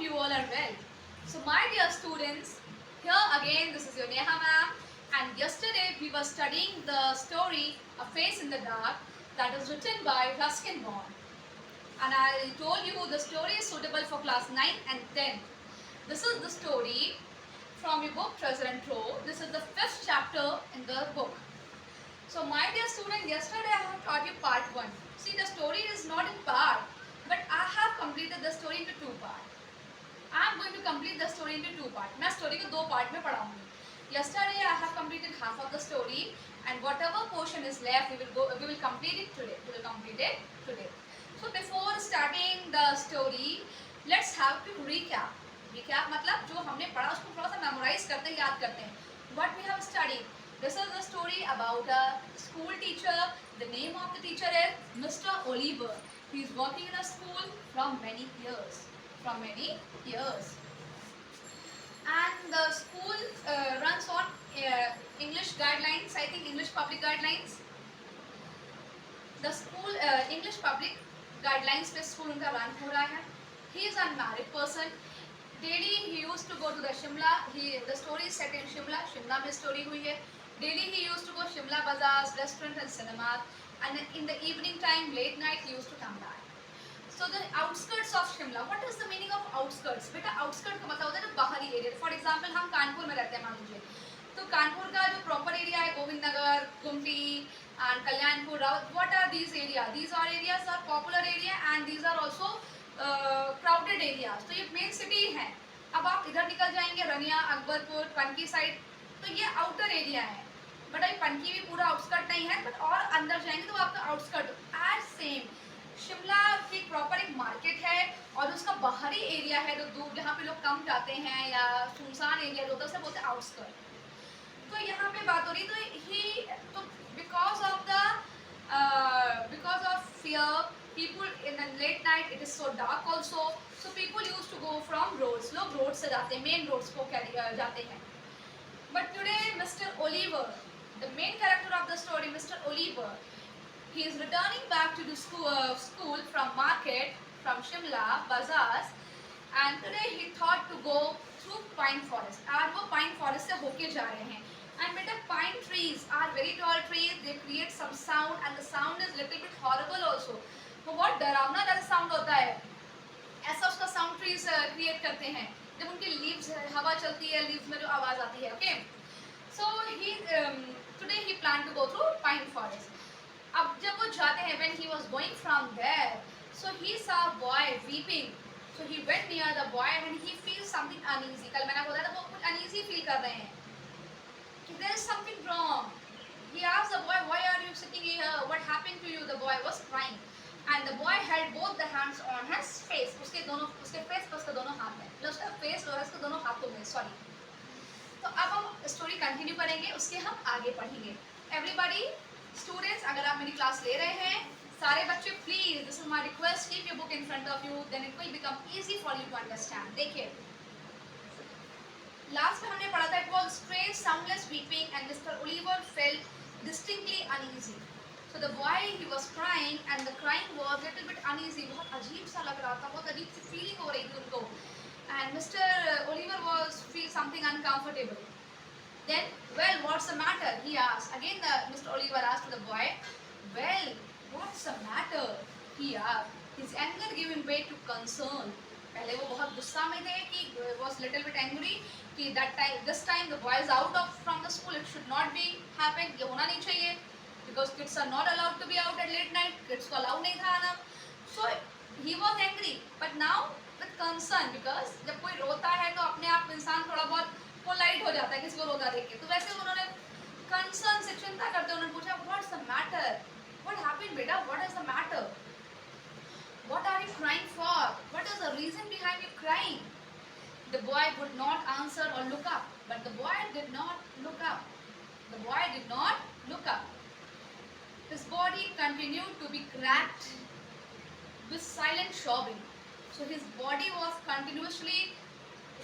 you all are well. So my dear students, here again this is your Neha ma'am, and yesterday we were studying the story A Face in the Dark that is written by Ruskin Bond. And I told you the story is suitable for class 9 and 10. This is the story from your book Treasure and Trove. This is the 5th chapter in the book. So my dear student, yesterday I have taught you part 1. See, the story is not in part, but I have completed the story into 2 parts. I am going to complete the story into 2 parts. मैं story को 2 part में पढ़ाऊंगी. Yesterday I have completed half of the story, and whatever portion is left, we will complete it today. So before starting the story, let's have to recap. Recap मतलब जो हमने पढ़ा उसको थोड़ा सा memorize करते हैं, याद करते हैं. What we have studied. This is the story about a school teacher. The name of the teacher is Mr. Oliver. He is working in a school from many years. And the school runs on English guidelines. I think English public guidelines. The school English public guidelines पे school उनका run हो रहा है. He is a unmarried person. Daily he used to go to the Shimla. The story is set in Shimla. Shimla में story हुई है. Daily he used to go Shimla bazaars, restaurants and cinemas. And in the evening time, late night, he used to come back. So the outskirts of Shimla. What is the meaning of outskirts? बेटा outskirts का मतलब होता है बाहरी area. For example, हम कानपुर में रहते हैं मान लीजिए. तो कानपुर का जो proper area है गोविंद नगर, गुमटी and Kalyanpur, Raut. What are these areas? These are areas are popular area and these are also crowded areas. तो ये main city है. अब आप इधर निकल जाएंगे रनिया, अकबरपुर, पनकी साइड, तो ये outer area है. बट अभी पनकी भी पूरा आउटस्कर्ट नहीं है, बट और अंदर जाएंगे तो आपका आउटस्कर्ट एज सेम. शिमला की प्रॉपर एक मार्केट है और उसका बाहरी एरिया है जो दूर जहाँ पे लोग कम जाते हैं या सुनसान एरिया होता है उसे बोलते हैं आउटस्कर्ट. तो यहाँ पे बात हो रही तो because of fear people in the late night it is so dark also, so people use to go from roads. लोग रोड से जाते हैं, मेन रोड्स को जाते हैं. But today mister Oliver, the main character of the story, Mr. Oliver, he is returning back to the school from market, from Shimla bazaars, and today he thought to go through pine forest. आज वो pine forest से होके जा रहे हैं. And बेटा pine trees are very tall trees. They create some sound, and the sound is little bit horrible also. वो बहुत डरावना जैसा sound होता है. ऐसा उसका sound trees create करते हैं. जब उनकी leaves हवा चलती है, leaves में जो आवाज आती है, okay? So today he planned to go through pine forest. अब जब वो जाते हैं, when he was going from there, so he saw a boy weeping. So he went near the boy and he feels something uneasy. कल मैंने बताया था वो कुछ uneasy feel कर रहे हैं. कि there is something wrong. He asked the boy, why are you sitting here? What happened to you? The boy was crying. And the boy held both the hands on his face. उसके face पर उसके दोनों हाथ में. मतलब उसका face और उसके दोनों हाथों में. Sorry. तो अब हम स्टोरी कंटिन्यू करेंगे, उसके हम आगे पढ़ेंगे. एवरीबॉडी स्टूडेंट्स, अगर आप मेरी क्लास ले रहे हैं, सारे बच्चे please, this is my request, keep your book in front of you, then it will become easy for you to understand. देखिए लास्ट में हमने पढ़ा था it was strange soundless weeping and mister Oliver felt distinctly uneasy. So the boy he was crying and the crying was little bit uneasy. बहुत अजीब सा लग रहा था, बहुत अजीब सी फीलिंग हो रही थी उनको. And Mr. Oliver was feel something uncomfortable. Then, well, what's the matter? He asked. Again, Mr. Oliver asked to the boy, well, what's the matter? He asked. His anger giving way to concern. पहले वो बहुत गुस्सा में थे कि was little bit angry कि this time the boy is out from the school. It should not be happen. ये होना नहीं चाहिए because kids are not allowed to be out at late night. Kids को allow नहीं था आना. So he was angry, but now with concern, because जब कोई रोता है तो अपने आप इंसान थोड़ा बहुत पोलाइट हो जाता है किसी को रोता देख के. तो वैसे उन्होंने कंसर्न से चिंता करते उन्होंने पूछा, what's the matter? What happened बेटा? What is the matter? What are you crying for? What is the reason behind you crying? The boy would not answer और look up. But the boy did not look up. The boy did not look up. His body continued to be cracked with silent sobbing. So his body was continuously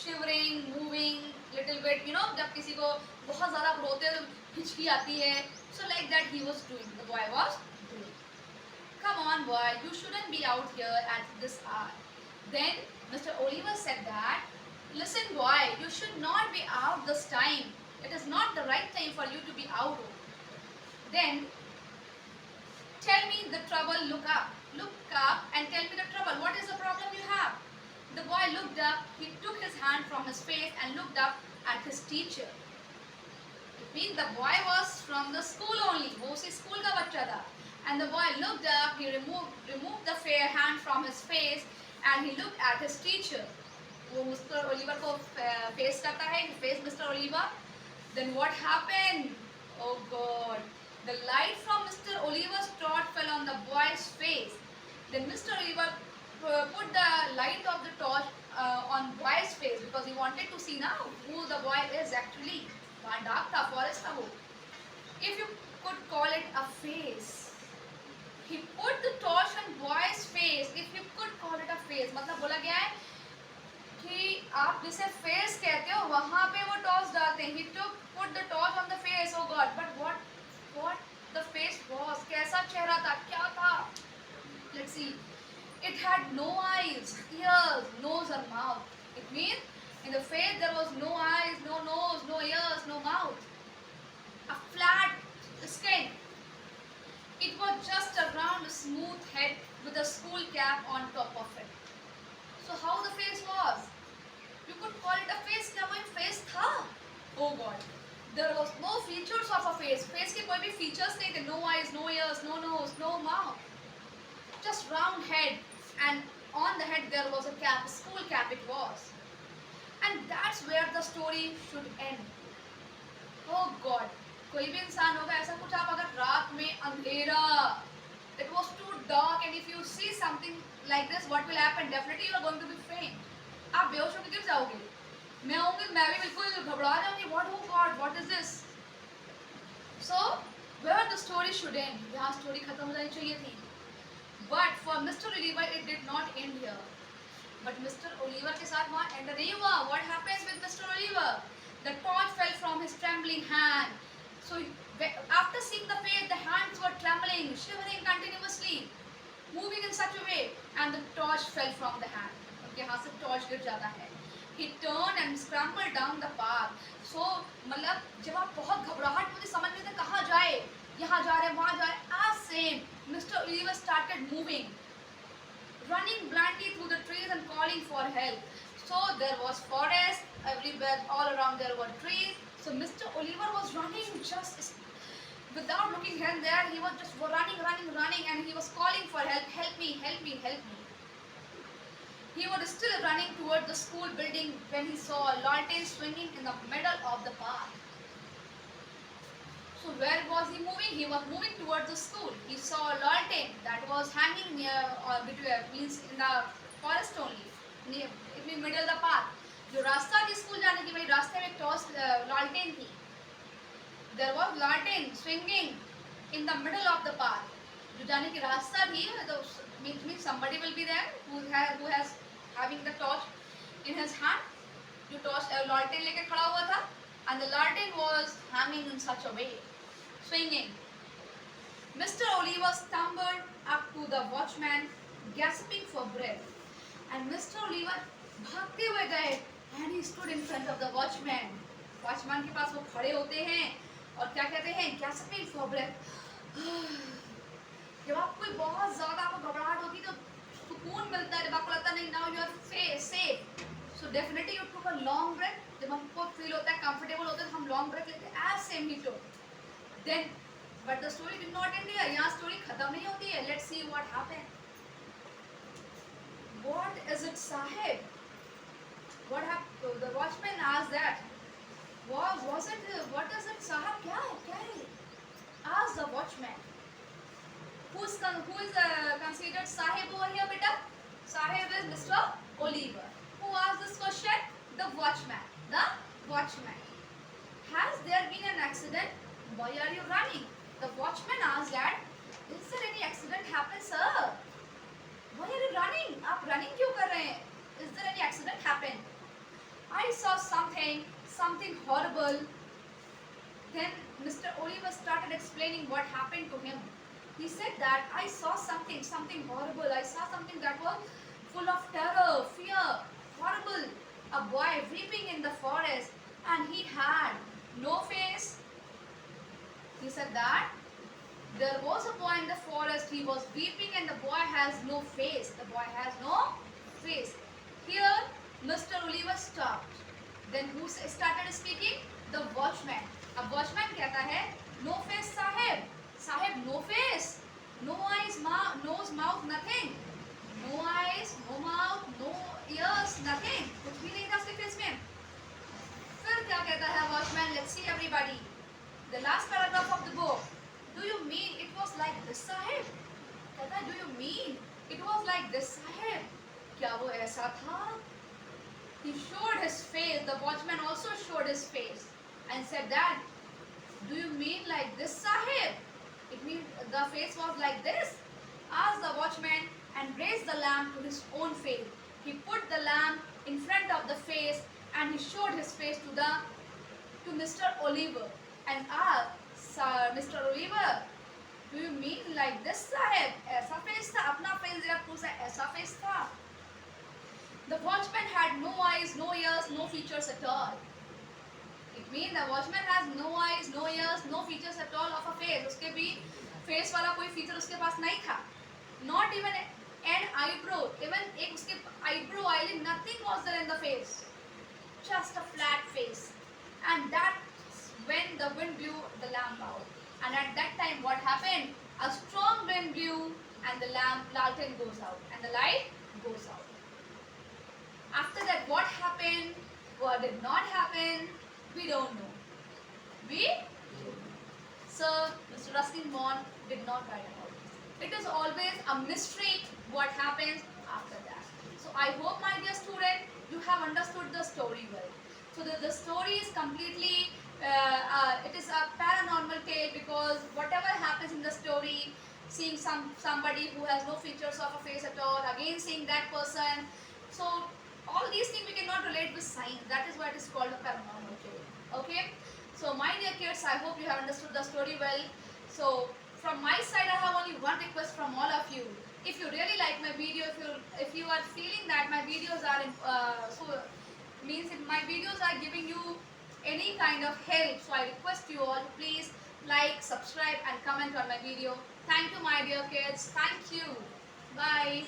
shivering, moving little bit. You know, जब किसी को बहुत ज़्यादा रोते हिचकी आती है. So like that he was doing. The boy was doing. Come on, boy, you shouldn't be out here at this hour. Then Mr. Oliver said that, listen boy, you should not be out this time. It is not the right time for you to be out. Then tell me the trouble, look up. Look up and tell me the trouble. What is the problem you have? The boy looked up, he took his hand from his face and looked up at his teacher. It means the boy was from the school only. वो उसी school का बच्चा था. And the boy looked up, he removed the fair hand from his face and he looked at his teacher. वो Mr. Oliver को face करता है, he faced Mr. Oliver. Then what happened? Oh God! The light from Mr. Oliver's torch fell on the boy's face. Then Mr. Oliver put the light of the torch on boy's face because he wanted to see now who the boy is actually. वहाँ dark था, forest था वो. If you could call it a face. He put the torch on boy's face. If you could call it a face, मतलब बोला गया है कि आप जिसे face कहते हो वहाँ पे वो torch डालते हैं. He put the torch on the face. Oh God! But what the face was? कैसा चेहरा था? क्या था? Let's see. It had no eyes, ears, nose or mouth. It means in the face there was no eyes, no nose, no ears, no mouth. A flat skin. It was just a round, smooth head with a school cap on top of it. So how the face was? You could call it a face. क्या कोई face था? Oh God! There was no features of a face. Face के कोई भी features नहीं थे. No eyes, no ears, no nose, no mouth. Just round head, and on the head there was a cap, a school cap it was. And that's where the story should end. Oh God! कोई भी इंसान होगा ऐसा कुछ आप अगर रात में अंधेरा, it was too dark and if you see something like this, what will happen? Definitely you are going to be faint. आप बेहोश होकर गिर जाओगे. मैं होंगी, मैं भी बिल्कुल घबरा जाऊंगी. What, oh God, what is this? So where the story should end? यहाँ story खत्म हो जानी चाहिए थी. But for Mr. Oliver it did not end here. But Mr. Oliver के साथ वहाँ end नहीं हुआ. What happens with Mr. Oliver? The torch fell from his trembling hand. So after seeing the face, the hands were trembling, shivering continuously, moving in such a way, and the torch fell from the hand. उनके हाथ से torch गिर जाता है. He turned and scrambled down the path. So मतलब जब आप बहुत घबराहट मुझे समझ में आता कहाँ जाए, यहाँ जा रहे, वहाँ जा रहे. As same, Mr. Oliver started moving, running blindly through the trees and calling for help. So there was forest everywhere, all around there were trees. So Mr. Oliver was running just without looking here and there. He was just running, and he was calling for help. Help me, help me, help me. He was still running toward the school building when he saw a lantern swinging in the middle of the path. So where was he moving? He was moving towards the school. He saw a lantern that was hanging near or between, means in the forest only, near in the middle of the path. जो रास्ता थी school जाने की, वही रास्ते में एक torch लालटेन थी. There was lantern swinging in the middle of the path. जो जाने की रास्ता थी, तो means somebody will be there who has having the torch in his hand. जो torch लालटेन लेके खड़ा हुआ था, and the lantern was hanging in such a way, swinging. Mr. Oliver stumbled up to the watchman, gasping for breath, and Mr. Oliver भागते हुए गए. And he stood in front of the watchman. Watchman के पास वो खड़े होते हैं और क्या कहते हैं? Gasping for breath. जब आप कोई बहुत ज़्यादा आपको घबराहट होती है तो सुकून मिलता है. जब आपको लगता है नहीं, now you are safe. So definitely you took a long breath. जब हमको feel होता है comfortable होता है तो हम long breath लेते हैं. As same he took. Then, but the story did not end here. यहाँ story खत्म नहीं होती है. Let's see what happened. What is it, Sahib? What happened? The watchman asked that. Was it? What is it, Sahib? क्या है? Asked the watchman. Who is considered Sahib over here, beta? Sahib is Mr. Oliver. Who asked this question? The watchman. The watchman. Has there been an accident? Why are you running? The watchman asked that. Is there any accident happened, sir? Why are you running? आप running क्यों कर रहे हैं? Is there any accident happened? I saw something horrible. Then Mr. Oliver started explaining what happened to him. He said that I saw something horrible. I saw something that was full of terror, There was a boy in the forest. He was weeping and the boy has no face. The boy has no face. Here, Mr. Oliver stopped. Then who started speaking? The watchman. अब watchman कहता है, no face साहेब. साहेब no face, no eyes, nose, mouth, nothing. No eyes, no mouth, no ears, nothing. कुछ भी नहीं था उसके face में. फिर क्या कहता है watchman? Let's see everybody. The last paragraph of the book. Do you mean it was like this, साहेब? कहता है, do you mean it was like this, साहेब? क्या वो ऐसा था? He showed his face. The watchman also showed his face and said that, do you mean like this, Sahib? It means the face was like this? Asked the watchman and raised the lamp to his own face. He put the lamp in front of the face and he showed his face to Mr. Oliver and asked, Mr. Oliver, do you mean like this, Sahib? ऐसा face था? अपना face जरा पूछा, ऐसा face था? The watchman had no eyes, no ears, no features at all. It means the watchman has no eyes, no ears, no features at all of a face. उसके भी face वाला कोई feature उसके पास नहीं था. Not even an eyebrow, even एक उसके eyebrow, eyelid, nothing was there in the face. Just a flat face. And that's when the wind blew the lamp out. And at that time, what happened? A strong wind blew, and the lantern goes out, and the light goes out. After that, what happened? What did not happen? We don't know. Sir, Mr. Ruskin Bond did not write about it. It is always a mystery what happens after that. So I hope, my dear student, you have understood the story well. So the story is completely, it is a paranormal tale because whatever happens in the story, seeing somebody who has no features of a face at all, again seeing that person. So all these things we cannot relate with science. That is why it is called a paranormal tale. Okay? So my dear kids, I hope you have understood the story well. So from my side, I have only one request from all of you. If you really like my video, if you are feeling that my videos are means if my videos are giving you any kind of help, so I request you all to please like, subscribe and comment on my video. Thank you, my dear kids. Thank you. Bye.